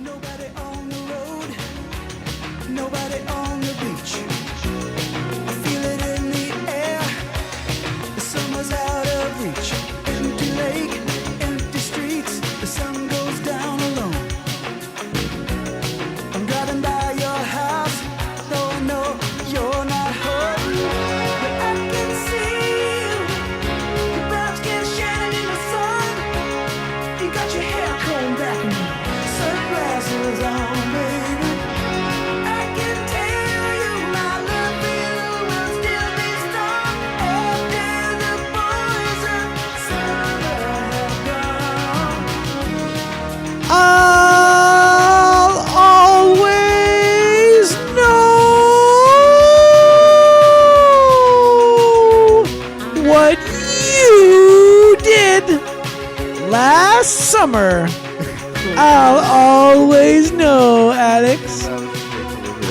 Nobody on the road, nobody on the beach. I feel it in the air, the summer's out of reach. Empty lake, empty streets, the sun goes down alone. I'm driving by your house, though I know you're not home. But I can see you, your brown skin shining in the sun. You got your hair combed back and sunglasses on, baby. I can tell you my love for you will still be strong after the boys of summer have gone. I'll always know what you did last summer. I'll always know, Alex.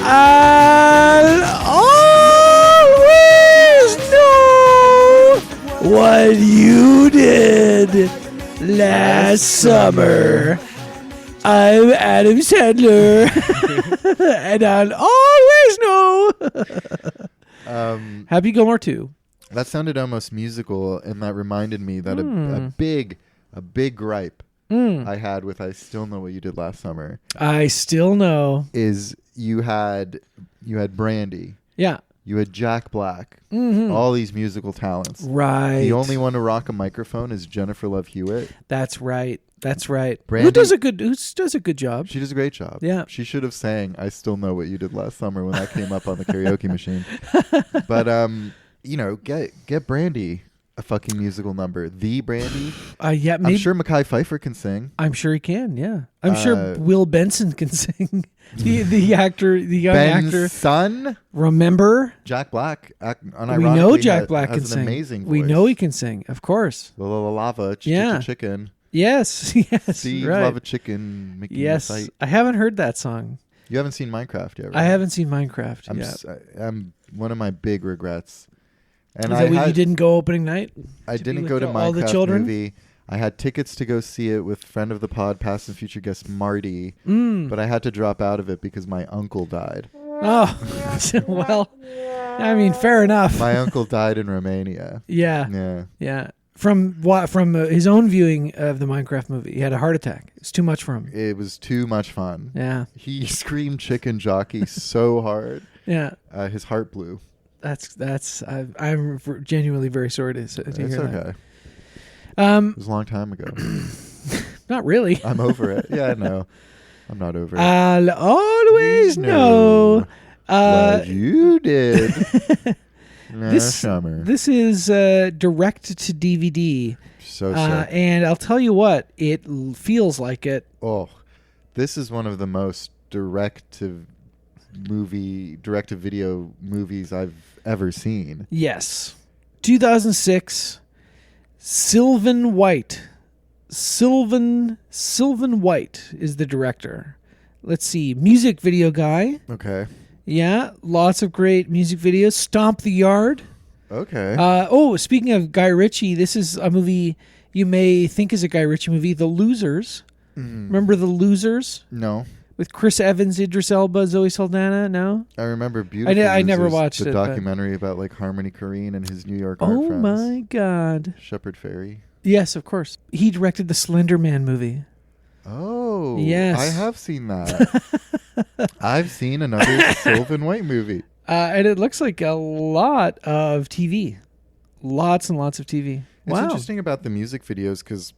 I'll always know what you did last summer. I'm Adam Sandler, and I'll always know. Happy Gilmore 2. That sounded almost musical, and that reminded me that a big gripe I had with I Still Know What You Did Last Summer I still know. is you had Brandy, Yeah. you had Jack Black, all these musical talents. Right. The only one to rock a microphone is Jennifer Love Hewitt. That's right. That's right. Brandy- Who does a good job? She does a great job. Yeah. She should have sang I Still Know What You Did Last Summer when that came up on the karaoke machine. But get Brandy a fucking musical number. The Brandy. Yeah, maybe. I'm sure Mekhi Phifer can sing. I'm sure he can. Yeah, I'm sure Will Benson can sing. the actor, the young Ben's actor. son, Remember, Jack Black. we know Jack Black has can an sing. amazing voice. We know he can sing. Of course. La la la lava. Yeah. Chicken. Yes. Yes. See, right. lava chicken. Making Yes. the sight. I haven't heard that song. You haven't seen Minecraft yet, right? I haven't seen Minecraft yet. I'm one of my big regrets. And Is that what you didn't go opening night? I to be didn't with go to all the Minecraft children? movie. I had tickets to go see it with friend of the pod, past and future guest Marty, but I had to drop out of it because my uncle died. Oh, well, I mean, fair enough. My uncle died in Romania. Yeah. Yeah. Yeah. From what? From his own viewing of the Minecraft movie, he had a heart attack. It's too much for him. It was too much fun. Yeah. He screamed chicken jockey so hard. Yeah. His heart blew. I'm genuinely very sorry to hear It's that. okay. It was a long time ago. Not really. I'm over it. Yeah, no. I'm not over it. I'll always know. What you did last summer. This is direct to DVD. So sick. And I'll tell you what, it feels like it. Oh, this is one of the most direct-to-video movies I've ever seen. Yes. 2006, Sylvan White. Sylvan White is the director. Let's see. Music video guy. Okay. Yeah. Lots of great music videos. Stomp the Yard. Okay. Speaking of Guy Ritchie, this is a movie you may think is a Guy Ritchie movie, The Losers. Remember The Losers? No. With Chris Evans, Idris Elba, Zoe Saldana? No? I remember Beautiful I never Losers, watched the it, but- documentary about like Harmony Korine and his New York art Oh friends. my God. Shepherd Ferry. Yes, of course. He directed the Slender Man movie. Oh. Yes. I have seen that. I've seen another Sylvan White movie. And it looks like a lot of TV. Lots and lots of TV. It's Wow. interesting about the music videos because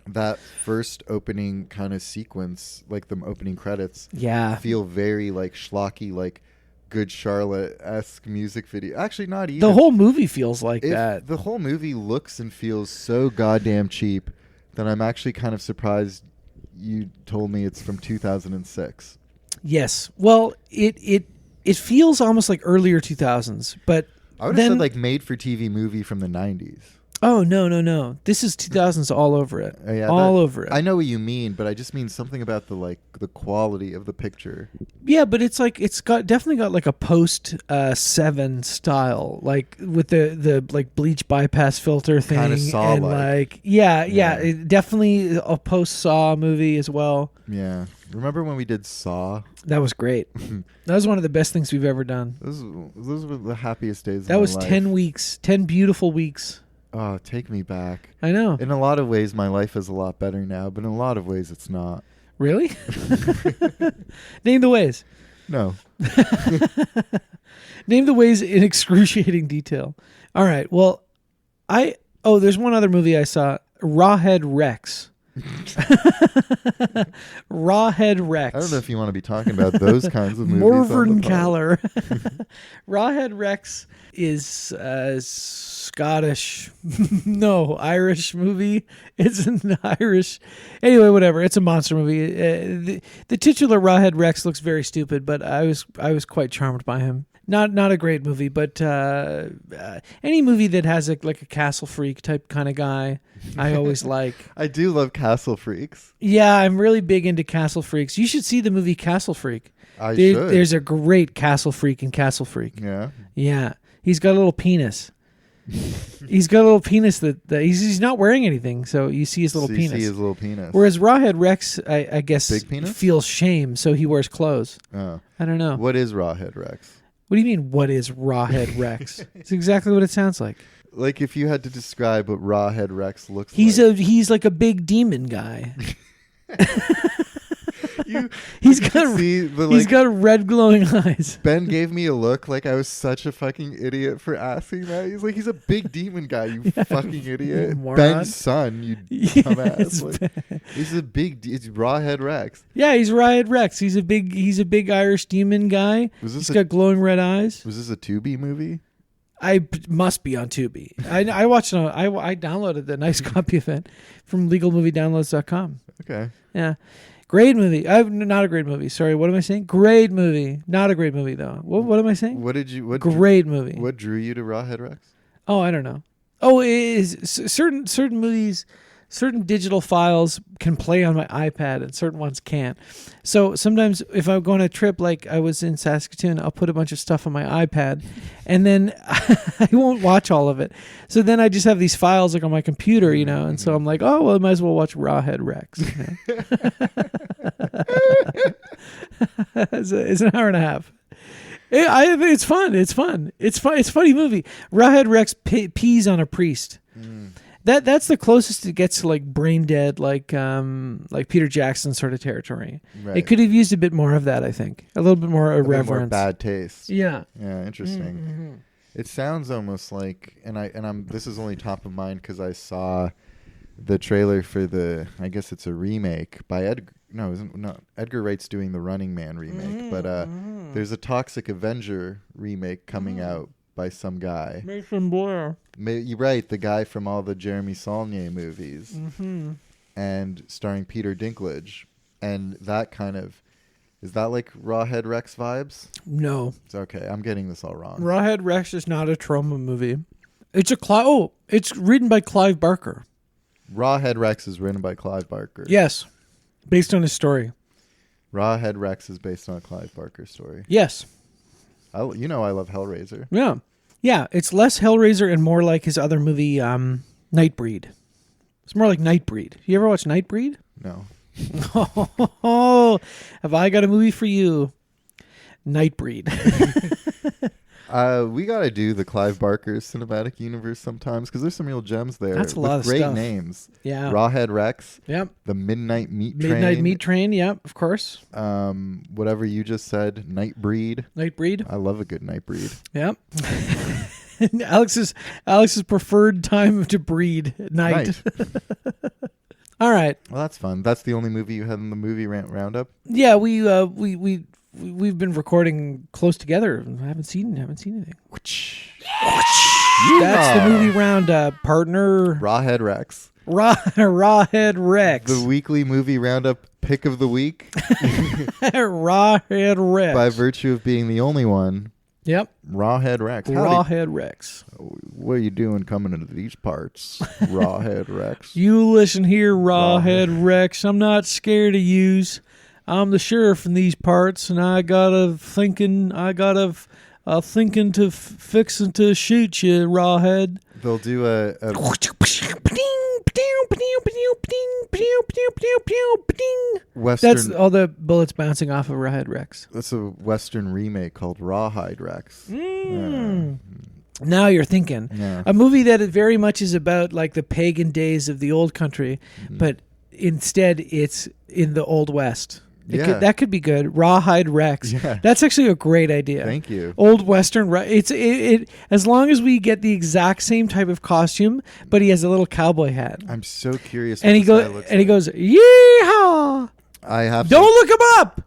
that first opening kind of sequence, like the opening credits, Yeah. feel very like schlocky, like Good Charlotte-esque music video. Actually, not even. The whole movie feels like that. The whole movie looks and feels so goddamn cheap that I'm actually kind of surprised you told me it's from 2006. Yes. Well, it feels almost like earlier 2000s, but I would have then said like made-for-TV movie from the 90s. Oh, no. This is 2000s all over it. Yeah, all over it. I know what you mean, but I just mean something about the quality of the picture. Yeah, but it's like it's definitely got like a post 7 style, like with the like bleach bypass filter thing, Kinda Saw-like. and like yeah, it definitely a post Saw movie as well. Yeah. Remember when we did Saw? That was great. That was one of the best things we've ever done. Those were the happiest days of That my was life. 10 weeks, 10 beautiful weeks. Oh, take me back. I know. In a lot of ways, my life is a lot better now, but in a lot of ways, it's not. Really? Name the ways. No. Name the ways in excruciating detail. All right. Well, there's one other movie I saw, Rawhead Rex. Rawhead Rex. I don't know if you want to be talking about those kinds of movies. Morvern Caller. Rawhead Rex is Scottish, no, Irish movie. It's an Irish. Anyway, whatever. It's a monster movie. The titular Rawhead Rex looks very stupid, but I was quite charmed by him. Not a great movie, but any movie that has like a castle freak type kind of guy, I always like. I do love Castle Freaks. Yeah, I'm really big into Castle Freaks. You should see the movie Castle Freak. I should. There's a great Castle Freak in Castle Freak. Yeah. Yeah, he's got a little penis. He's got a little penis that he's not wearing anything, so you see his little penis. You see his little penis. Whereas Rawhead Rex, I guess, Big penis? feels shame, so he wears clothes. Oh. I don't know. What is Rawhead Rex? What do you mean, what is Rawhead Rex? It's exactly what it sounds like. Like if you had to describe what Rawhead Rex looks He's like. he's like a big demon guy. He's He's got red glowing eyes. Ben gave me a look like I was such a fucking idiot for asking that. He's like, he's a big demon guy, you fucking idiot. You moron. Ben's son, you dumbass. Like, Ben. he's it's Rawhead Rex. Yeah, he's Rawhead Rex. He's a big Irish demon guy. He's got glowing red eyes. Was this a Tubi movie? Must be on Tubi. I watched it. I downloaded the nice copy of it from legalmoviedownloads.com. Okay. Yeah. Great movie. Not a great movie. Sorry, what am I saying? Great movie. Not a great movie though. What am I saying? Great movie. What drew you to Rawhead Rex? Oh, I don't know. Oh, it is certain movies, certain digital files can play on my iPad and certain ones can't. So sometimes if I go on a trip, like I was in Saskatoon, I'll put a bunch of stuff on my iPad and then I won't watch all of it. So then I just have these files like on my computer, and so I'm like, oh, well, I might as well watch Rawhead Rex. It's an hour and a half. I think it's fun. It's fun. It's a funny movie. Rawhead Rex pees on a priest. That's the closest it gets to like brain dead, like Peter Jackson sort of territory. Right. It could have used a bit more of that, I think. A little bit more irreverence. More bad taste. Yeah. Yeah, interesting. Mm-hmm. It sounds almost like, I'm. This is only top of mind because I saw the trailer for I guess it's a remake by Edgar. No, Edgar Wright's doing the Running Man remake, but there's a Toxic Avenger remake coming out by some guy. Mason Blair. You're right, the guy from all the Jeremy Saulnier movies, and starring Peter Dinklage, and that kind of is that like Rawhead Rex vibes? No, it's okay. I'm getting this all wrong. Rawhead Rex is not a trauma movie. It's it's written by Clive Barker. Rawhead Rex is written by Clive Barker. Yes, based on his story. Rawhead Rex is based on a Clive Barker story. Yes. I love Hellraiser. Yeah. Yeah, it's less Hellraiser and more like his other movie, Nightbreed. It's more like Nightbreed. You ever watch Nightbreed? No. Oh, have I got a movie for you? Nightbreed. We got to do the Clive Barker cinematic universe sometimes because there's some real gems there. That's a lot of great stuff. Names. Yeah. Rawhead Rex. Yep. The Midnight Meat Train. Midnight Meat Train. Yep, of course. Whatever you just said. Nightbreed. Nightbreed. I love a good Nightbreed. Yep. Alex's preferred time to breed at night. All right. Well, that's fun. That's the only movie you had in the movie roundup. Yeah, we've been recording close together. I haven't seen anything. That's the movie roundup, partner. Rawhead Rex. Rawhead Rex. The weekly movie roundup pick of the week. Rawhead Rex. By virtue of being the only one Yep. Rawhead Rex. Howdy. Rawhead Rex. What are you doing coming into these parts? Rawhead Rex. You listen here, Rawhead Rex. I'm not scared of yous. I'm the sheriff in these parts, and I got a thinking to fixing to shoot you, Rawhead. They'll do a Western. That's all the bullets bouncing off of Rawhead Rex. That's a Western remake called Rawhide Rex. Now you're thinking. Yeah. A movie that very much is about like the pagan days of the old country, but instead it's in the Old West. That could be good. Rawhide Rex. Yeah. That's actually a great idea. Thank you. Old Western. It as long as we get the exact same type of costume, but he has a little cowboy hat. I'm so curious. And he goes, yeehaw! I have. Don't look him up.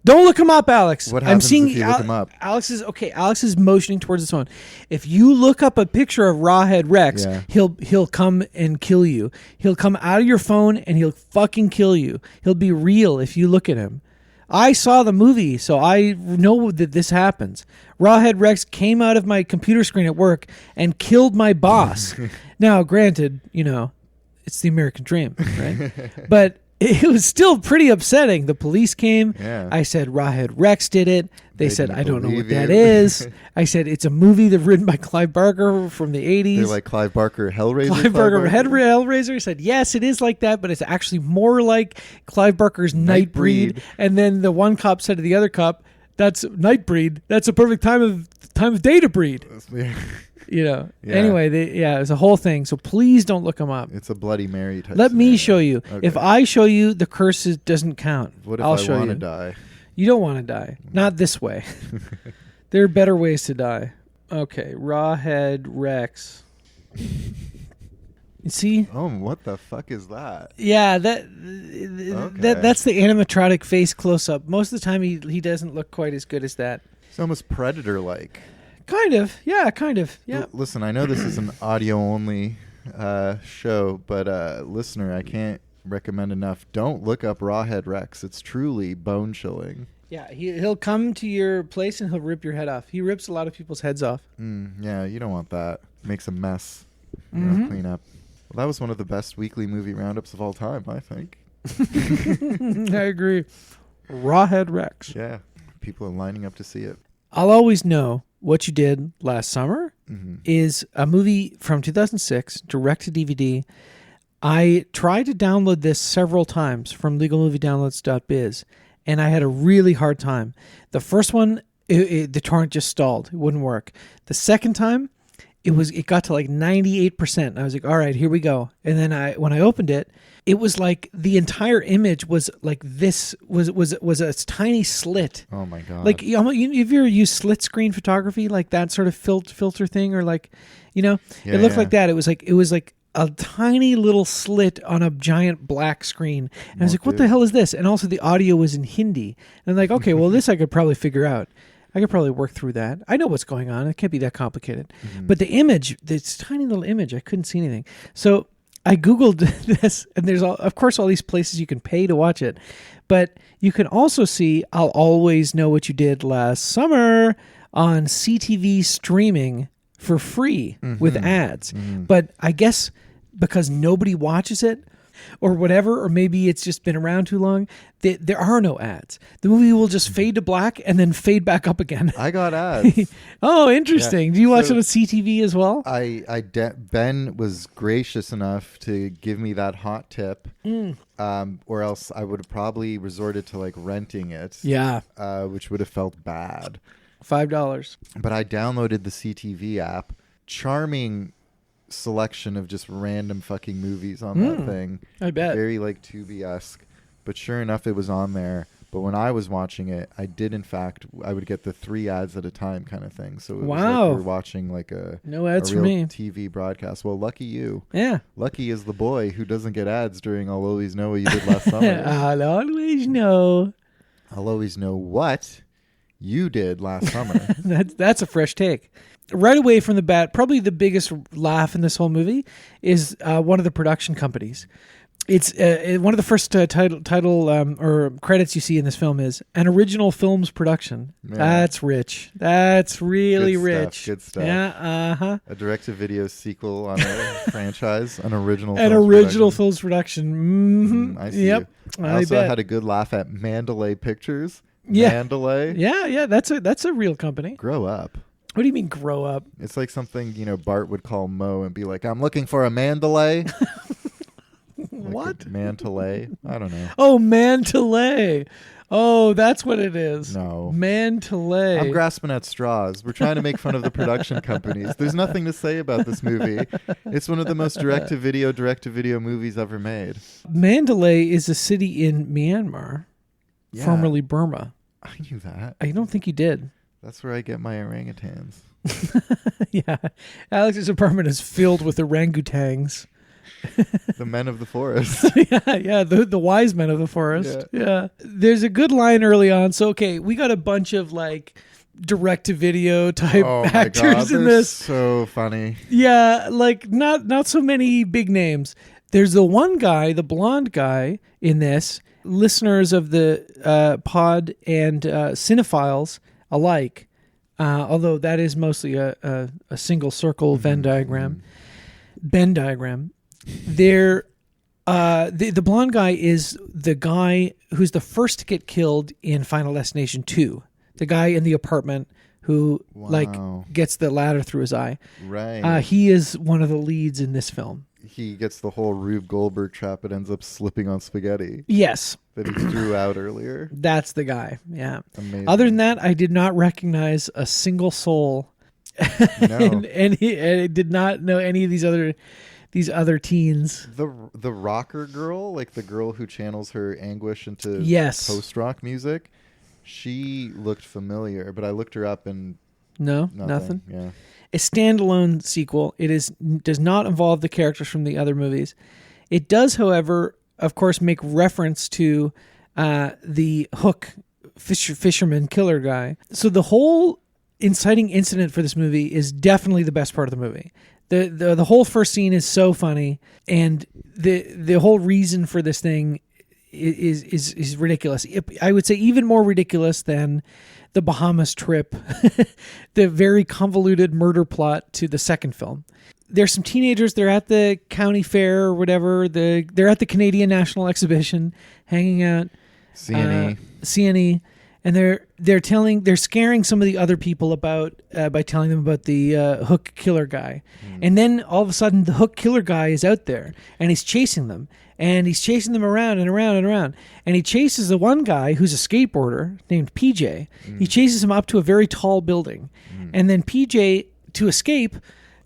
Don't look him up, Alex. What happens if you look him up? Alex is motioning towards his phone. If you look up a picture of Rawhead Rex, he'll come and kill you. He'll come out of your phone and he'll fucking kill you. He'll be real if you look at him. I saw the movie, so I know that this happens. Rawhead Rex came out of my computer screen at work and killed my boss. Now, granted, it's the American dream, right? But it was still pretty upsetting. The police came. Yeah. I said, Rawhead Rex did it. They said, didn't I don't know what believe that you. is. I said, it's a movie that's written by Clive Barker from the 80s. They're like Clive Barker Hellraiser. Clive Barker Hellraiser. He said, yes, it is like that, but it's actually more like Clive Barker's Nightbreed. And then the one cop said to the other cop, that's Nightbreed. That's a perfect time of day to breed. Yeah. Anyway, it was a whole thing. So please don't look them up. It's a Bloody Mary type. Let me scenario. show you. Okay. If I show you, the curse doesn't count. What if I'll I show want to you. die? You don't want to die. Not this way. There are better ways to die. Okay, Rawhead Rex. You see? Oh, what the fuck is that? Yeah, that's the animatronic face close up. Most of the time, he doesn't look quite as good as that. It's almost Predator-like. Kind of, yeah, kind of, yeah. Listen, I know this is an audio-only show, but listener, I can't recommend enough. Don't look up Rawhead Rex. It's truly bone-chilling. Yeah, he'll come to your place and he'll rip your head off. He rips a lot of people's heads off. Yeah, you don't want that. Makes a mess. Clean up. Well, that was one of the best weekly movie roundups of all time, I think. I agree. Rawhead Rex. Yeah, people are lining up to see it. I'll always know what you did last summer is a movie from 2006, direct to DVD. I tried to download this several times from legalmoviedownloads.biz, and I had a really hard time. The first one, the torrent just stalled. It wouldn't work. The second time, it got to like 98%. And I was like, all right, here we go. And then when I opened it, it was like the entire image was like this was a tiny slit. Oh my god! Like have you ever used slit screen photography, like that sort of filter thing, or like, it looked like that. It was like a tiny little slit on a giant black screen, and I was like, what the hell is this? And also the audio was in Hindi, and I'm like, okay, well this I could probably figure out. I could probably work through that. I know what's going on. It can't be that complicated. But the image, this tiny little image, I couldn't see anything. So I Googled this, and there's, of course, all these places you can pay to watch it. But you can also see I'll Always Know What You Did Last Summer on CTV streaming for free with ads. But I guess because nobody watches it, or whatever, or maybe it's just been around too long, there are no ads. The movie will just fade to black and then fade back up again. I got ads. Oh, interesting. Yeah. Do you watch it on CTV as well? Ben was gracious enough to give me that hot tip, or else I would have probably resorted to like renting it. Yeah. Which would have felt bad. $5. But I downloaded the CTV app. Charming selection of just random fucking movies on that thing. I bet. Very like Tubi-esque. But sure enough, it was on there. But when I was watching it, I would get the 3 ads at a time kind of thing. So it was like we were watching like no ads a for real me. TV broadcast. Well, lucky you. Yeah. Lucky is the boy who doesn't get ads during I'll Always Know What You Did Last Summer. I'll always know. I'll always know what you did last summer. That's a fresh take. Right away from the bat, probably the biggest laugh in this whole movie is one of the production companies. It's one of the first title or credits you see in this film is an original films production. Yeah. That's rich. That's really Good stuff, rich. good stuff. Yeah. A direct-to-video sequel on a franchise, an original. An films original production. films production. I see. Yep. I also bet. had a good laugh at Mandalay Pictures. Yeah. Mandalay. Yeah. That's a real company. Grow up. What do you mean grow up? It's like something Bart would call Mo and be like, "I'm looking for a Mandalay." What? Mandalay? I don't know. Oh, Mandalay. Oh, that's what it is. No. Mandalay. I'm grasping at straws. We're trying to make fun of the production companies. There's nothing to say about this movie. It's one of the most direct-to-video movies ever made. Mandalay is a city in Myanmar, Yeah. formerly Burma. I knew that. I don't think you did. That's where I get my orangutans. Yeah. Alex's apartment is filled with orangutans. The men of the forest. yeah, the wise men of the forest. Yeah. There's a good line early on. So, okay, we got a bunch of like direct-to-video type Oh my actors God, in they're this. so funny. Yeah, like not so many big names. There's the one guy, the blonde guy in this. Listeners of the pod and cinephiles alike, although that is mostly a single circle Venn diagram. There, the blonde guy is the guy who's the first to get killed in Final Destination 2. The guy in the apartment who Wow. gets the ladder through his eye. Right. He is one of the leads in this film. He gets the whole Rube Goldberg trap and ends up slipping on spaghetti Yes, that he threw out earlier. that's the guy. Yeah. Amazing. Other than that, I did not recognize a single soul. No. and I did not know any of these other teens. The rocker girl, like the girl who channels her anguish into Yes. post-rock music, she looked familiar, but I looked her up and No, nothing. Yeah. A standalone sequel. It does not involve the characters from the other movies. It does, however, of course, make reference to the Hook fisherman killer guy. So the whole inciting incident for this movie is definitely the best part of the movie. The whole first scene is so funny, and the whole reason for this thing is ridiculous. I would say even more ridiculous than the Bahamas trip, the very convoluted murder plot to the second film. There's some teenagers. They're at the county fair or whatever. They're at the Canadian National Exhibition, hanging out. CNE, and they're scaring some of the other people about by telling them about the Hook killer guy, and then all of a sudden the Hook killer guy is out there and he's chasing them. And he's chasing them around and around and around. And he chases the one guy who's a skateboarder named PJ. He chases him up to a very tall building. And then PJ, to escape,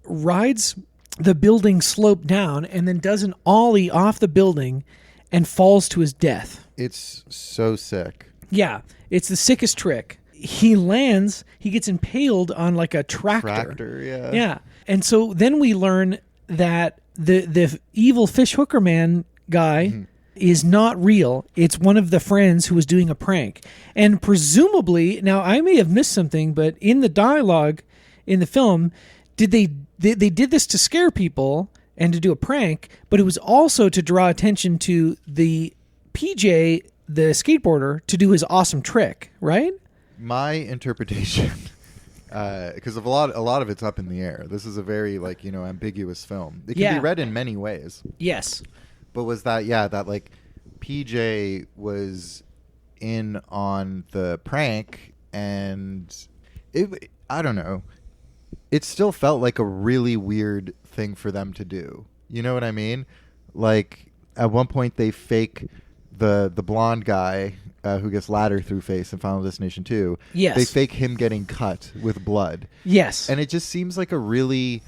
rides the building slope down and then does an ollie off the building and falls to his death. It's so sick. Yeah, it's the sickest trick. He lands, he gets impaled on like a tractor. Yeah. Yeah. And so then we learn that the evil fish hooker man guy is not real. It's one of the friends who was doing a prank. And presumably, now I may have missed something, but in the dialogue in the film, they did this to scare people and to do a prank, but it was also to draw attention to the PJ, the skateboarder, to do his awesome trick, right? My interpretation, because a lot of it's up in the air. This is a very ambiguous film. It can be read in many ways. Yes. But was that like PJ was in on the prank, and I don't know. It still felt like a really weird thing for them to do. You know what I mean? Like at one point they fake the blonde guy who gets ladder through face in Final Destination 2. Yes. They fake him getting cut with blood. Yes. And it just seems like a really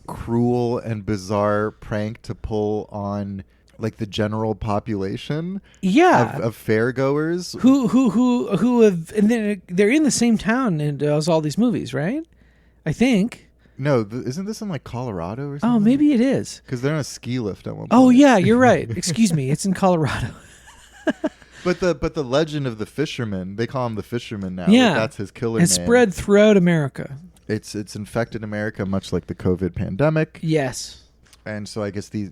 cruel and bizarre prank to pull on like the general population of fairgoers who have, and they're in the same town and does all these movies, right? I think. No, isn't this in like Colorado or something? Oh, maybe it is. Because they're on a ski lift at one point. Oh yeah, you're right. Excuse me, it's in Colorado. But the legend of the fisherman, they call him the fisherman now. Yeah, like that's his killer it's name. spread throughout America. It's infected America, much like the COVID pandemic. Yes. And so I guess they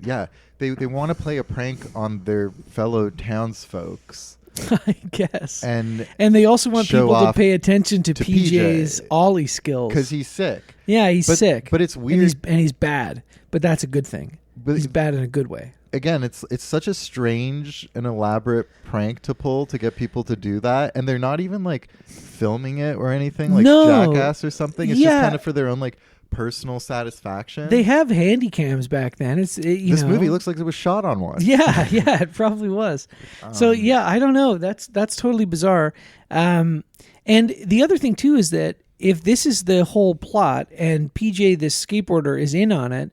want to play a prank on their fellow townsfolks. I guess. And they also want show people to off pay attention to to PJ's PJ. ollie skills. Because he's sick. Yeah, he's sick. But it's And weird. he's bad. But that's a good thing. But He's bad in a good way. Again, it's such a strange and elaborate prank to pull to get people to do that, and they're not even like filming it or anything like No. Jackass or something. It's Yeah. just kind of for their own like personal satisfaction. They have handy cams back then. This movie looks like it was shot on one. Yeah, it probably was. So yeah, I don't know. That's totally bizarre. And the other thing too is that if this is the whole plot and PJ, this skateboarder, is in on it,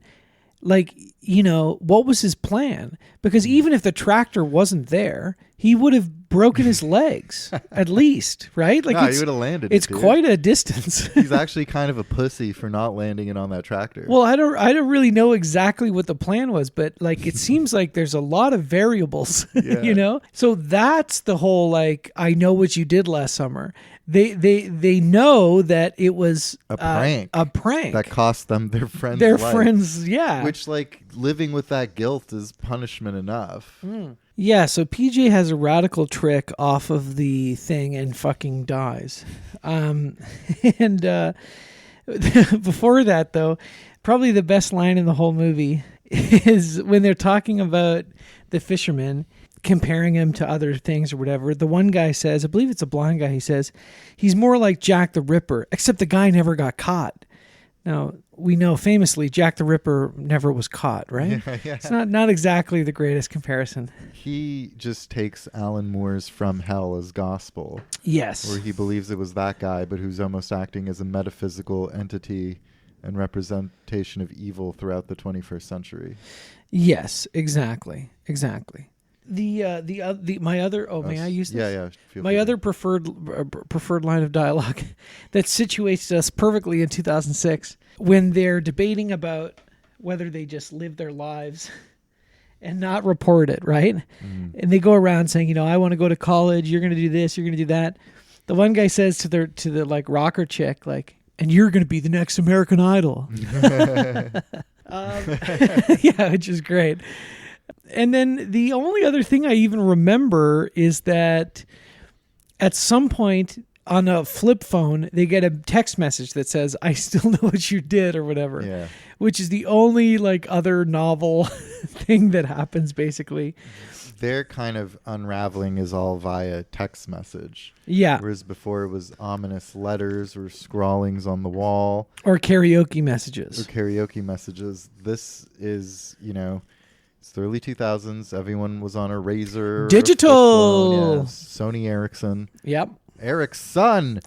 like, what was his plan? Because even if the tractor wasn't there, he would have broken his legs at least, right? Like, No, he would have landed. It's dude. quite a distance. He's actually kind of a pussy for not landing it on that tractor. Well, I don't really know exactly what the plan was, but like it seems like there's a lot of variables, Yeah. So that's the whole like I know what you did last summer. They know that it was A prank. a prank that cost them their friend's their life. friends, yeah. Which, like, living with that guilt is punishment enough. Yeah, so PJ has a radical trick off of the thing and fucking dies. And before that, though, probably the best line in the whole movie is when they're talking about the fisherman, comparing him to other things or whatever. The one guy says, I believe it's a blind guy, he says, he's more like Jack the Ripper, except the guy never got caught. Now, we know famously Jack the Ripper never was caught, right? Yeah. It's not exactly the greatest comparison. He just takes Alan Moore's From Hell as gospel, Yes. where he believes it was that guy, but who's almost acting as a metaphysical entity and representation of evil throughout the 21st century. Yes, exactly. My other may I use this? Yeah. Feel My free. other preferred line of dialogue that situates us perfectly in 2006 when they're debating about whether they just live their lives and not report it, right? And they go around saying, I want to go to college. You're going to do this. You're going to do that. The one guy says to the like rocker chick, like, and you're going to be the next American Idol. Yeah, which is great. And then the only other thing I even remember is that at some point on a flip phone, they get a text message that says, I still know what you did or whatever, Yeah. which is the only like other novel thing that happens basically. Their kind of unraveling is all via text message. Yeah. Whereas before it was ominous letters or scrawlings on the wall Or karaoke or messages. karaoke messages. This is, it's the early 2000s. Everyone was on a Razor. or a flip Digital. phone, yeah. Sony Ericsson. Yep. Eric's son.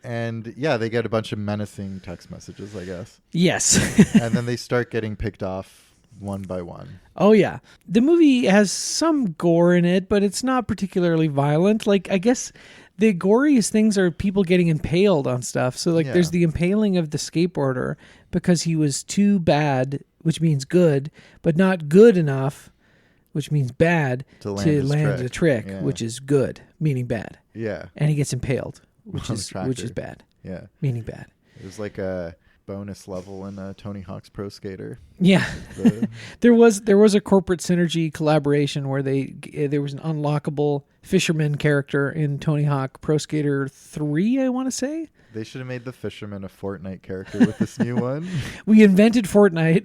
And yeah, they get a bunch of menacing text messages, I guess. Yes. And then they start getting picked off one by one. Oh, yeah. The movie has some gore in it, but it's not particularly violent. Like, I guess the goriest things are people getting impaled on stuff. So, like, Yeah. there's the impaling of the skateboarder because he was too bad, which means good, but not good enough, which means bad, To land his the trick. trick, Yeah. which is good, meaning bad. Yeah. And he gets impaled, which On the is tractor. bad, Yeah. meaning bad. It was like a bonus level in Tony Hawk's Pro Skater. Yeah. The- There was a corporate synergy collaboration where there was an unlockable fisherman character in Tony Hawk Pro Skater 3, I want to say. They should have made the fisherman a Fortnite character with this new one. We invented Fortnite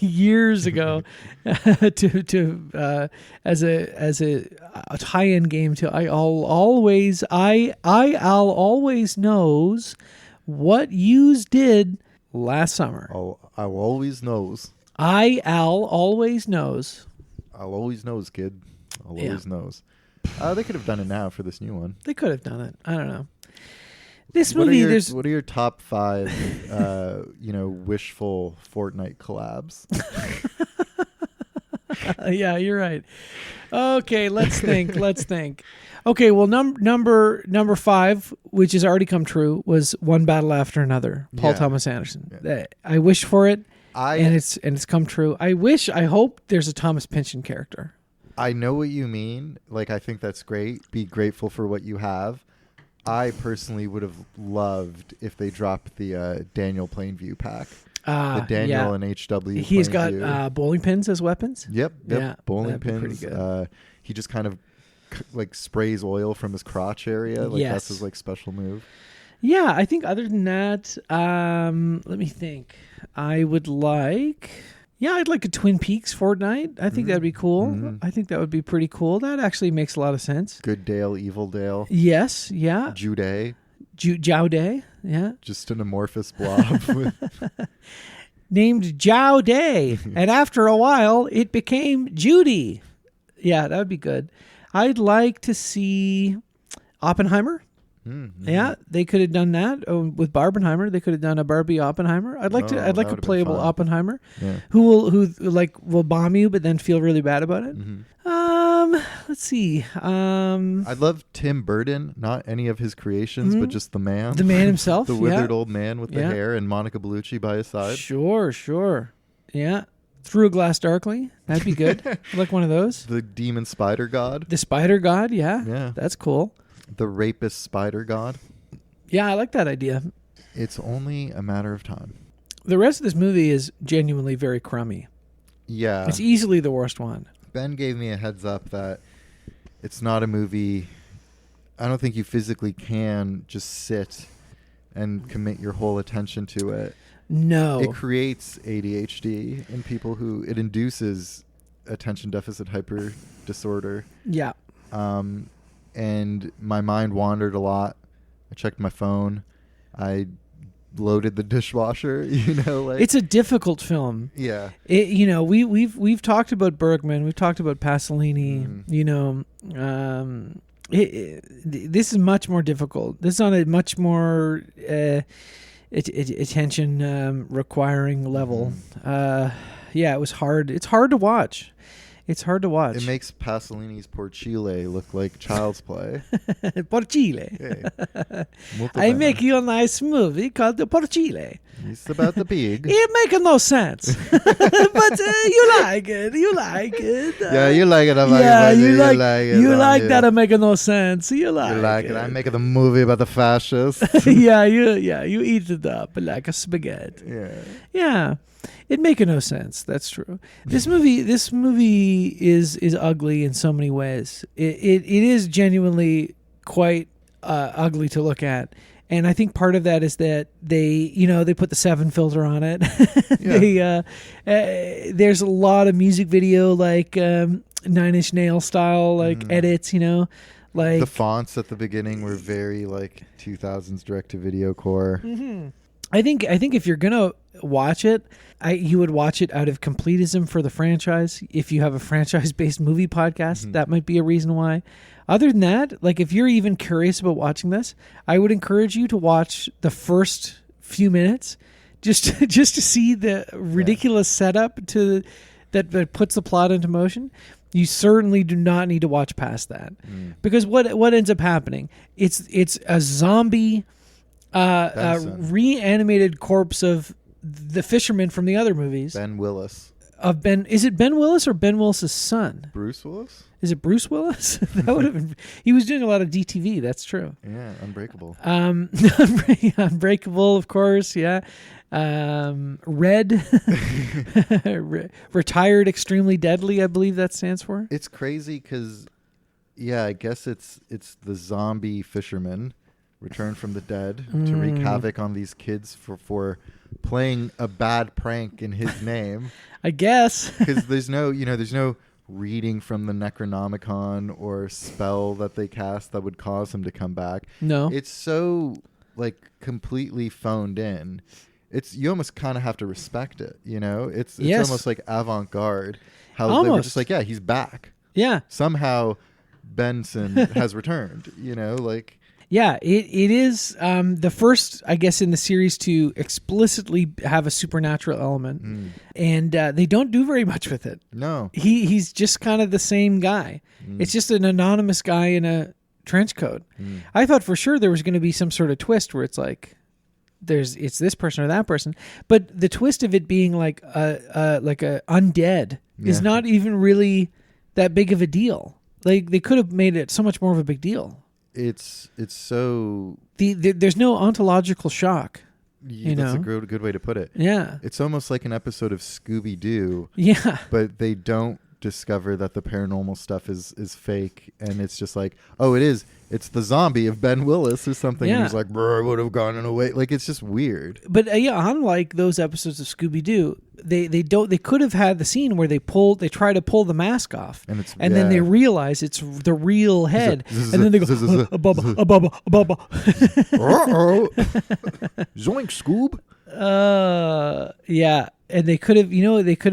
years ago to as a tie-in game to I'll always knows what yous did last summer. I always knows. Al always knows. I'll always knows, kid. I'll Yeah. always knows. They could have done it now for this new one. They could have done it. I don't know. This What are movie, your, there's what are your top 5, wishful Fortnite collabs? yeah, you're right. Okay, let's think. Okay, well, number 5, which has already come true, was One Battle After Another. Paul Yeah. Thomas Anderson. Yeah. I wished for it, and I it's come true. I hope there's a Thomas Pynchon character. know what you mean. Like, I think that's great. Be grateful for what you have. I personally would have loved if they dropped the Daniel Plainview pack. The Daniel and HW. He's playing got you. bowling pins as weapons. Yep. Yeah, Bowling that'd be pretty pins. good. He just kind of like sprays oil from his crotch area. Like Yes. that's his like special move. Yeah, I think other than that, let me think. I'd like a Twin Peaks Fortnite. I think that'd be cool. Mhm. I think that would be pretty cool. That actually makes a lot of sense. Good Dale, Evil Dale. Yes, yeah. Jude, Jiao Day, yeah. just an amorphous blob. with, Named Jiao Day, and after a while, it became Judy. Yeah, that would be good. I'd like to see Oppenheimer. Yeah, they could have done that with Barbenheimer. They could have done a Barbie Oppenheimer. I'd like that a would've been playable fun. Oppenheimer Yeah. who will bomb you, but then feel really bad about it. Let's see. I love Tim Burton, not any of his creations, but just the man. The man himself. The withered old man with the Yeah. hair, and Monica Bellucci by his side. Sure. Yeah. Through a Glass Darkly. That'd be good. I'd like one of those. The demon spider god. The Spider God. Yeah. Yeah. That's cool. The rapist spider god. Yeah, I like that idea. It's only a matter of time. The rest of this movie is genuinely very crummy. Yeah. It's easily the worst one. Ben gave me a heads up that it's not a movie. I don't think you physically can just sit and commit your whole attention to it. No. It creates ADHD in people who it induces attention deficit hyper disorder. Yeah. And my mind wandered a lot. I checked my phone. I loaded the dishwasher, like It's a difficult film. yeah. We've talked about Bergman, we've talked about Pasolini. This is much more difficult. This is on a much more attention requiring level. It was hard. It's hard to watch. It makes Pasolini's Porcile look like child's play. Porcile. Hey. Molto I bene. make you a nice movie called the Porcile. It's about the pig. It makes no sense, but you like it. You like it. Yeah, you like it. Yeah, you like it. you like that. It make no sense. You like. You like it. I'm making a movie about the fascists. yeah, you eat it up like a spaghetti. Yeah. Yeah, it make no sense. That's true. This movie is ugly in so many ways. It is genuinely quite ugly to look at. And I think part of that is that they put the 7 filter on it. There's a lot of music video like 9 Inch Nail style edits. Like The fonts at the beginning were very like 2000s direct to video core. I think if you're gonna watch it, you would watch it out of completism for the franchise. If you have a franchise-based movie podcast, that might be a reason why. Other than that, like if you're even curious about watching this, I would encourage you to watch the first few minutes, just to see the ridiculous setup that puts the plot into motion. You certainly do not need to watch past that, because what ends up happening? It's a zombie, reanimated corpse of the fisherman from the other movies. Ben Willis. Is it Ben Willis or Ben Willis's son? Bruce Willis? Is it Bruce Willis? That would have been. He was doing a lot of DTV. That's true. Yeah, Unbreakable. Unbreakable, of course. Yeah. Red. Retired Extremely Deadly, I believe that stands for. It's crazy because, I guess it's the zombie fisherman returned from the dead to wreak havoc on these kids for playing a bad prank in his name. I guess. Because there's no reading from the Necronomicon or spell that they cast that would cause him to come back. No. It's so like completely phoned in. You almost kind of have to respect it, It's Yes. almost like avant-garde. How they were Almost. just like, he's back. Yeah. Somehow Benson has returned, like. Yeah, it is the first, I guess, in the series to explicitly have a supernatural element, and they don't do very much with it. No. He's just kind of the same guy. It's just an anonymous guy in a trench coat. I thought for sure there was going to be some sort of twist where it's like it's this person or that person, but the twist of it being like a undead is not even really that big of a deal. Like they could have made it so much more of a big deal. It's so There's no ontological shock. You That's know? a good way to put it. Yeah. It's almost like an episode of Scooby-Doo, Yeah. but they don't discover that the paranormal stuff is fake, and it's just like, oh, it's the zombie of Ben Willis or something. Yeah. And he's like, bro, I would have gone in a way. Like, it's just weird. But yeah, unlike those episodes of Scooby Doo, they could have had the scene where they try to pull the mask off, And it's then they realize it's the real head, and then they go Bubba, Bubba. Uh-oh. Zoink, Scoob. Yeah, and they could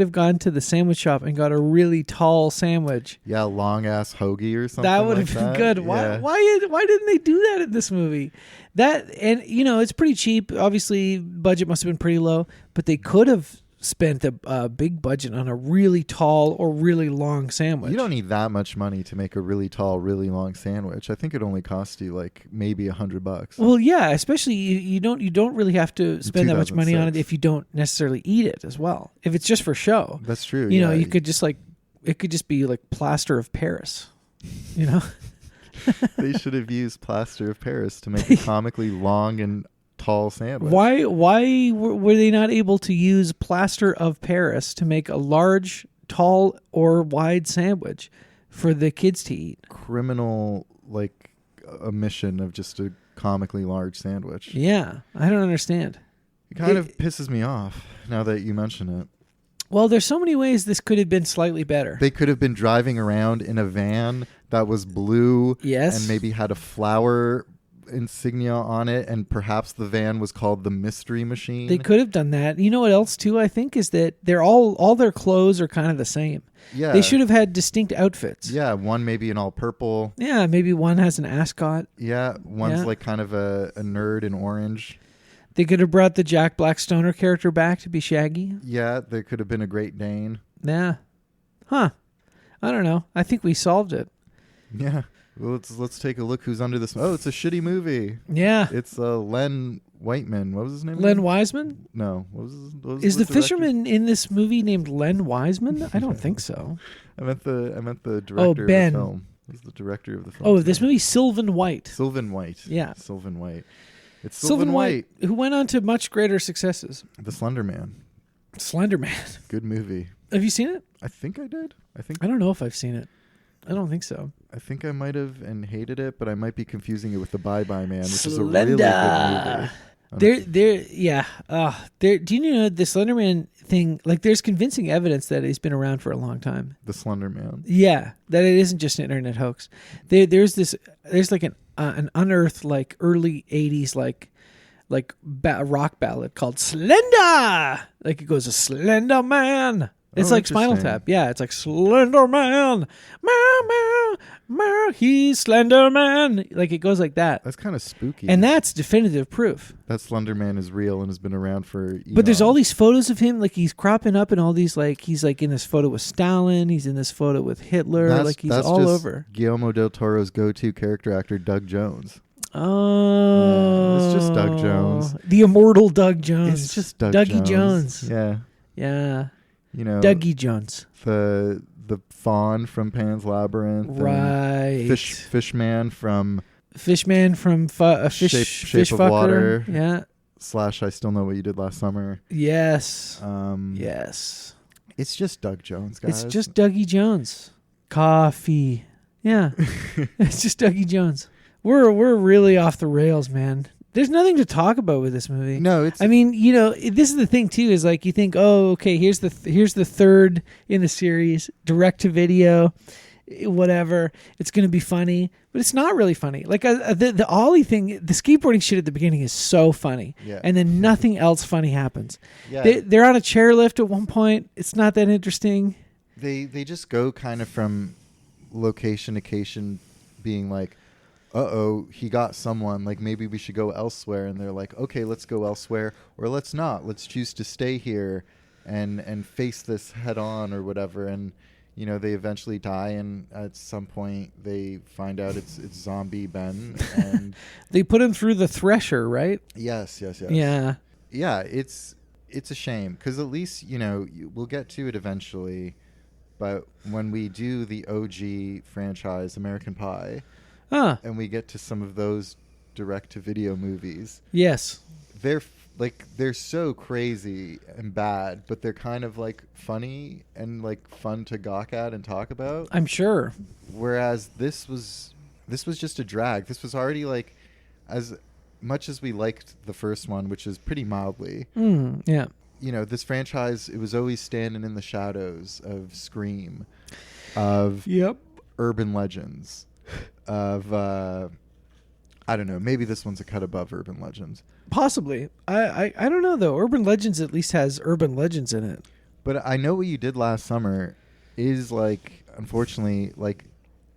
have gone to the sandwich shop and got a really tall sandwich. Yeah, long ass hoagie or something. That would like have been that. good. Yeah. Why didn't they do that in this movie? And it's pretty cheap. Obviously, budget must have been pretty low, but they could have spent a big budget on a really tall or really long sandwich. You don't need that much money to make a really tall, really long sandwich. I think it only costs you like maybe $100. Well, yeah, especially you don't really have to spend that much money on it 2006. if you don't necessarily eat it as well. If it's just for show. That's true. You know, yeah. you could just it could just be like plaster of Paris. You know? They should have used plaster of Paris to make a comically long and tall sandwich. Why were they not able to use plaster of Paris to make a large, tall, or wide sandwich for the kids to eat? Criminal, like, omission of just a comically large sandwich. Yeah, I don't understand. It kind of pisses me off now that you mention it. Well, there's so many ways this could have been slightly better. They could have been driving around in a van that was blue, Yes. and maybe had a flower insignia on it, and perhaps the van was called the Mystery Machine. They could have done that. You know what else too? I think is that they're all their clothes are kind of the same. Yeah. They should have had distinct outfits. Yeah, one maybe in all purple. Yeah, maybe one has an ascot. Yeah, one's Yeah. like kind of a nerd in orange. They could have brought the Jack Black Stoner character back to be Shaggy. Yeah, there could have been a Great Dane. Yeah. Huh. I don't know. I think we solved it. Yeah. Well, let's take a look who's under this. Oh, it's a shitty movie. Yeah. It's Len Whiteman. What was his name? Len again? Wiseman? No. What was Is the director? fisherman in this movie named Len Wiseman? I don't think so. I meant the director Ben. of the film. He's the director of the film. Oh, this movie, Sylvan White. Sylvan White. Yeah. Sylvan White. It's Sylvan White, who went on to much greater successes. The Slender Man. Slender Man. Good movie. Have you seen it? I think I did. I don't know if I've seen it. I don't think so. I think I might have and hated it, but I might be confusing it with The Bye Bye Man, which is a Slender. really good movie. Do you know the Slender Man thing? Like, there's convincing evidence that he's been around for a long time. The Slender Man. Yeah, that it isn't just an internet hoax. There's like an unearthed like early '80s rock ballad called Slender. Like it goes a Slender Man. It's Oh, like Spinal interesting. Tap. Yeah, it's like Slender Man. Meow, meow, meow, he's Slender Man. Like it goes like that. That's kind of spooky. And that's definitive proof. that Slender Man is real and has been around for But there's eons. all these photos of him, like he's cropping up in all these, like he's like in this photo with Stalin, he's in this photo with Hitler, like he's all just over. Guillermo del Toro's go-to character actor, Doug Jones. Oh, Yeah, it's just Doug Jones. The immortal Doug Jones. It's just Doug Dougie Jones. Yeah. Yeah. You know, Dougie Jones. the fawn from Pan's Labyrinth. and Right. Fishman from Fishman from Fish Shape of Fucker. Water. Yeah. / I Still Know What You Did Last Summer. Yes. Yes. It's just Doug Jones, guys. It's just Dougie Jones. Coffee. Yeah. It's just Dougie Jones. We're really off the rails, man. There's nothing to talk about with this movie. No, it's. I mean, you know, this is the thing too. Is like you think, oh, okay, here's the third in the series, direct to video, whatever. It's gonna be funny, but it's not really funny. Like the Ollie thing, the skateboarding shit at the beginning is so funny, Yeah. and then nothing else funny happens. Yeah. They're on a chairlift at one point. It's not that interesting. They just go kind of from location to location, being like, uh-oh, he got someone, like maybe we should go elsewhere, and they're like, okay, let's go elsewhere, or let's not, let's choose to stay here and face this head on or whatever. And you know, they eventually die, and at some point they find out it's zombie Ben. And They put him through the thresher, right? yes. Yeah. It's a shame, because at least, you know, we'll get to it eventually, but when we do the OG franchise American Pie, Ah. and we get to some of those direct-to-video movies, Yes. they're like they're so crazy and bad, but they're kind of like funny and like fun to gawk at and talk about. I'm sure. Whereas this was just a drag. This was already like, as much as we liked the first one, which is pretty mildly. Yeah. You know, this franchise, it was always standing in the shadows of Scream, of Yep. urban legends, of I don't know, maybe this one's a cut above urban legends. Possibly. I don't know though. Urban Legends at least has urban legends in it. But I Know What You Did Last Summer is like, unfortunately, like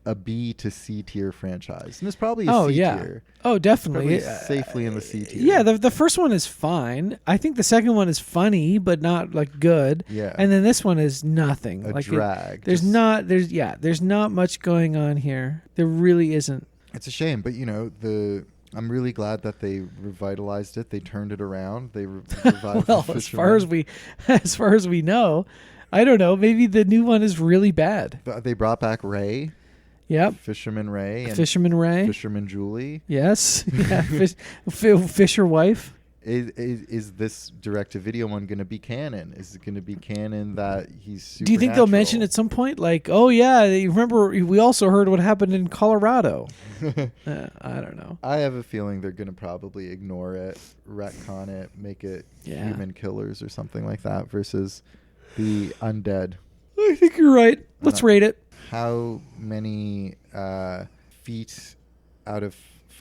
a B to C tier franchise, and it's probably a C tier. Oh, definitely. Probably safely in the C tier. Yeah, the first one is fine. I think the second one is funny, but not like good. Yeah. And then this one is nothing. A like drag. there's not much going on here. There really isn't. It's a shame, but you know, I'm really glad that they revitalized it. They turned it around. They revived Well, the as far as we know, I don't know. Maybe the new one is really bad. They brought back Ray. Yep. Fisherman Ray. And Fisherman Ray. Fisherman Julie. Yes. Yeah. Fisher wife. Is this direct-to-video one going to be canon? Is it going to be canon that he's supernatural? Do you think they'll mention at some point, like, oh yeah, you remember we also heard what happened in Colorado? I don't know. I have a feeling they're going to probably ignore it, retcon it, make it human killers or something like that versus the undead. I think you're right. Let's rate it. How many feet out of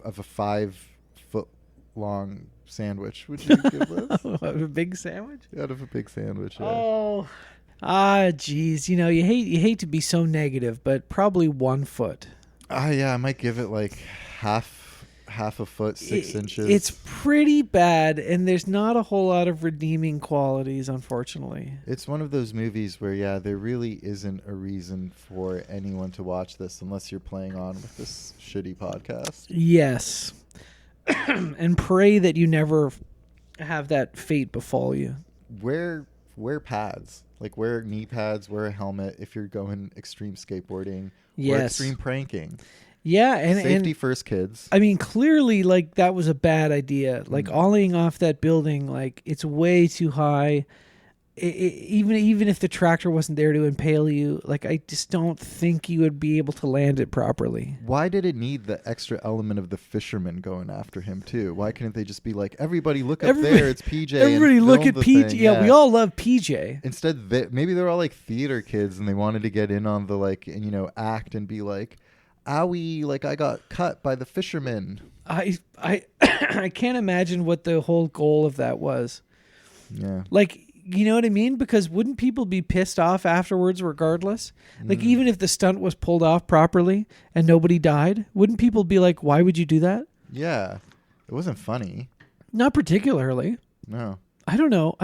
a 5-foot long sandwich would you give this? A big sandwich? Out of a big sandwich. Yeah. Oh, geez. You know, you hate to be so negative, but probably 1 foot. Yeah, I might give it like half a foot, 6 inches. It's pretty bad, and there's not a whole lot of redeeming qualities, unfortunately. It's one of those movies where, there really isn't a reason for anyone to watch this unless you're playing on with this shitty podcast. Yes. And pray that you never have that fate befall you. Wear pads. Like, wear knee pads, wear a helmet if you're going extreme skateboarding or extreme pranking. Yeah, and safety first, kids. I mean, clearly, like, that was a bad idea. Like, ollieing off that building, like, it's way too high. Even if the tractor wasn't there to impale you, like, I just don't think you would be able to land it properly. Why did it need the extra element of the fisherman going after him too? Why couldn't they just be like, everybody look up there, it's PJ. Everybody and look film at the PJ. thing. Yeah, we all love PJ. Instead, maybe they're all like theater kids and they wanted to get in on the like, act and be like, owie, like I got cut by the fisherman. I can't imagine what the whole goal of that was. Yeah. Like, you know what I mean? Because wouldn't people be pissed off afterwards regardless? Like, even if the stunt was pulled off properly and nobody died, wouldn't people be like, why would you do that? Yeah. It wasn't funny. Not particularly. No. I don't know.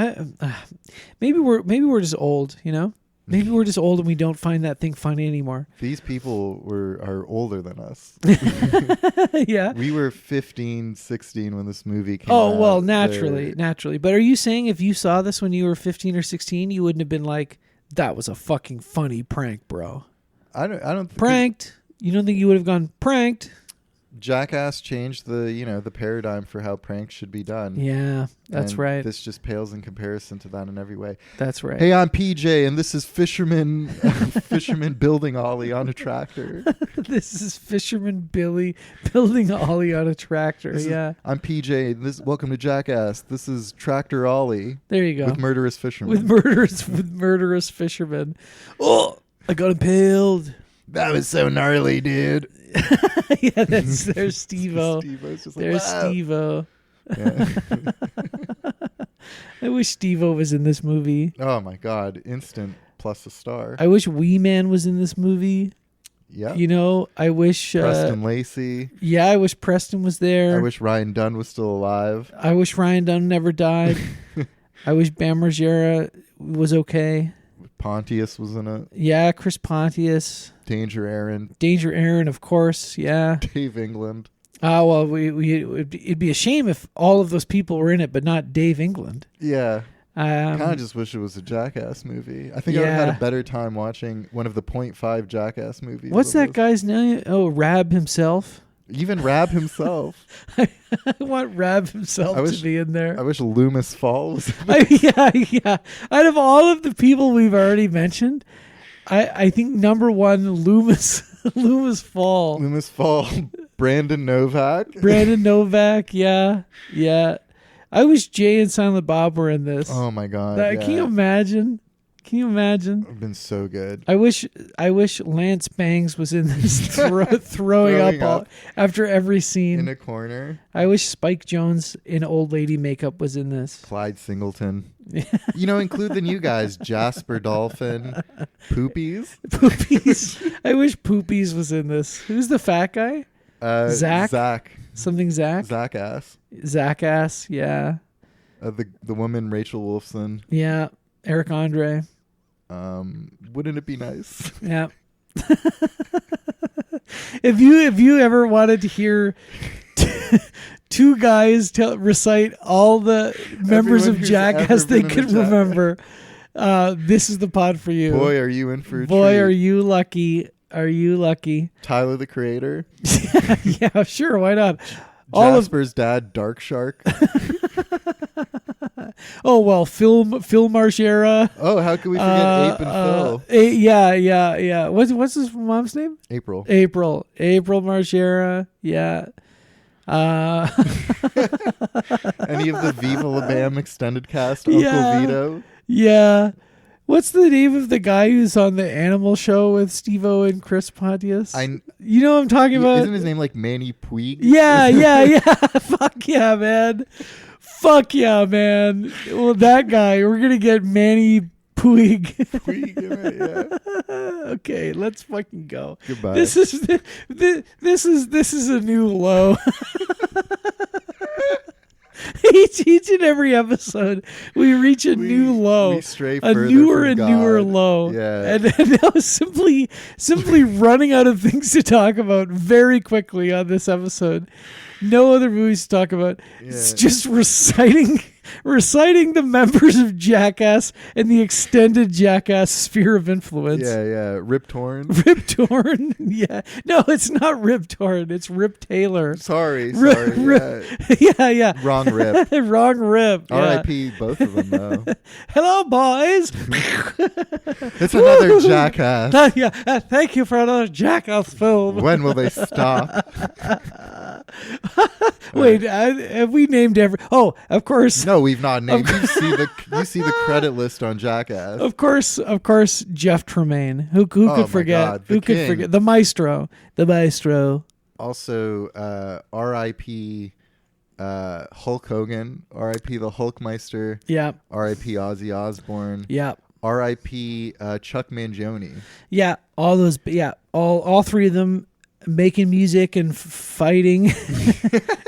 Maybe we're just old, you know? Maybe we're just old and we don't find that thing funny anymore. These people are older than us. Yeah. We were 15, 16 when this movie came out. Oh, well, naturally. But are you saying if you saw this when you were 15 or 16, you wouldn't have been like, that was a fucking funny prank, bro? I don't think pranked. You don't think you would have gone pranked? Jackass changed the paradigm for how pranks should be done. Yeah, that's and right. This just pales in comparison to that in every way. That's right. Hey, I'm PJ, and this is fisherman building ollie on a tractor. This is Fisherman Billy building ollie on a tractor. I'm PJ. Welcome to Jackass. This is Tractor Ollie. There you go. With murderous fishermen. With murderous fishermen. Oh, I got impaled. That was so gnarly, dude. Yeah, there's Steve-O. Steve-O's just There's like, wow. Steve-O. Yeah. I wish Steve-O was in this movie. Oh my God. Instant plus a star. I wish Wee Man was in this movie. Yeah. You know, I wish... Preston Lacey. Yeah, I wish Preston was there. I wish Ryan Dunn was still alive. I wish Ryan Dunn never died. I wish Bam Margera was okay. Pontius was in it. Yeah, Chris Pontius. Danger Aaron, of course. Yeah. Dave England. Well, it'd be a shame if all of those people were in it, but not Dave England. Yeah. Kind of just wish it was a Jackass movie. I think I would have had a better time watching one of the 0.5 Jackass movies. What's that guy's name? Oh, Rab himself. Even Rab himself. I want Rab himself to be in there. I wish Loomis Falls. Yeah. Out of all of the people we've already mentioned, I think number one, Loomis Fall. Loomis Fall. Brandon Novak. Yeah. I wish Jay and Silent Bob were in this. Oh my God. Can you imagine? It'd been so good. I wish Lance Bangs was in this throwing up after every scene. In a corner. I wish Spike Jonze in old lady makeup was in this. Clyde Singleton. Include the new guys. Jasper Dolphin. Poopies. I wish Poopies was in this. Who's the fat guy? Zach. Something Zach? Jackass, yeah. The woman, Rachel Wolfson. Yeah. Eric Andre. Wouldn't it be nice? Yeah. If you ever wanted to hear two guys recite all the members of Jackass they could remember, this is the pod for you. Boy, are you in for a treat. Boy, are you lucky. Tyler, the Creator. Yeah, sure. Why not? Jasper's dad, Dark Shark. Oh, well, Phil Marchera. Oh, how could we forget Ape and Phil? Yeah. What's his mom's name? April Marchera. Yeah. Any of the Viva La Bam extended cast, Uncle Vito. Yeah. What's the name of the guy who's on the Animal Show with Steve-O and Chris Pontius? You know what I'm talking about? Isn't his name like Manny Puig? Yeah. Fuck yeah, man. Well, that guy, we're going to get Manny Puig. Yeah. Okay, let's fucking go. Goodbye. This is a new low. Each and every episode, we reach a new low, we stray a further newer from and God. newer low. Yeah. And now simply running out of things to talk about very quickly on this episode. No other movies to talk about. Yeah. It's just reciting the members of Jackass and the extended Jackass sphere of influence. Yeah. Rip Torn. Yeah. No, it's not Rip Torn. It's Rip Taylor. Sorry. Yeah. Wrong Rip. Wrong Rip. Yeah. R.I.P. both of them, though. Hello, boys. It's another Jackass. Yeah. Thank you for another Jackass film. When will they stop? Wait, have we named every? Oh, of course. No, we've not named. You see the credit list on Jackass. Of course, Jeff Tremaine. Who could forget? God, who could forget? The Maestro. Also, R.I.P. Hulk Hogan. R.I.P. the Hulkmeister. Yeah. R.I.P. Ozzy Osbourne. Yeah. R.I.P. Chuck Mangione. Yeah. All those. Yeah. All three of them making music and fighting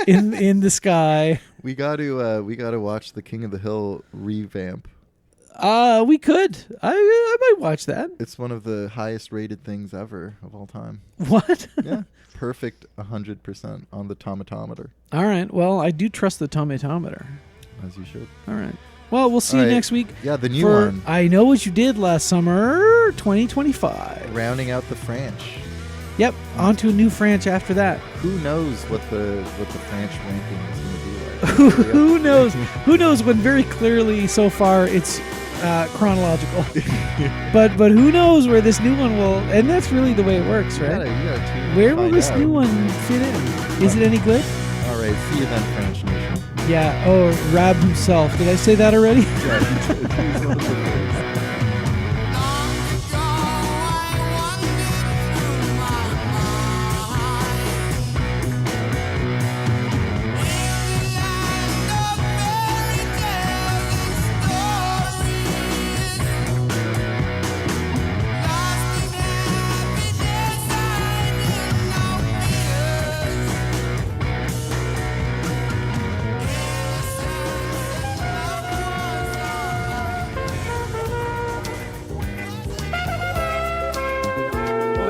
in the sky. We got to watch the King of the Hill revamp. We could. I might watch that. It's one of the highest rated things ever of all time. What? Yeah. Perfect 100% on the tomatometer. All right. Well, I do trust the tomatometer. As you should. All right. Well, we'll see you next week. Yeah, the new one. I Know What You Did Last Summer 2025. Rounding out the French. Yep. On to a new French after that. Who knows what the French ranking is going to be like? Who knows? Who knows when very clearly so far it's chronological. but who knows where this new one will, and that's really the way it works, right? Where will this new one fit in? Is it any good? All right, see you then, French Nation. Yeah. Oh, Rab himself. Did I say that already?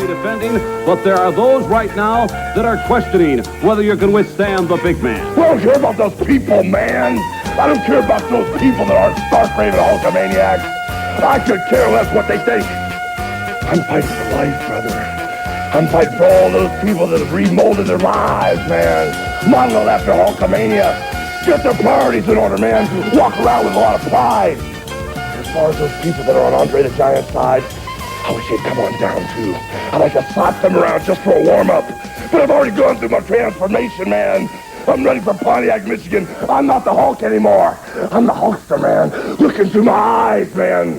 Defending, but there are those right now that are questioning whether you can withstand the big man. I don't care about those people, man. I don't care about those people that aren't stark-raving hulkamaniacs. I could care less what they think. I'm fighting for life, brother. I'm fighting for all those people that have remolded their lives, man. Modeled after Hulkamania. Get their priorities in order, man. Walk around with a lot of pride. As far as those people that are on Andre the Giant's side, I wish they'd come on down too. I'd like to slap them around just for a warm-up. But I've already gone through my transformation, man. I'm ready for Pontiac, Michigan. I'm not the Hulk anymore. I'm the Hulkster, man. Looking through my eyes, man.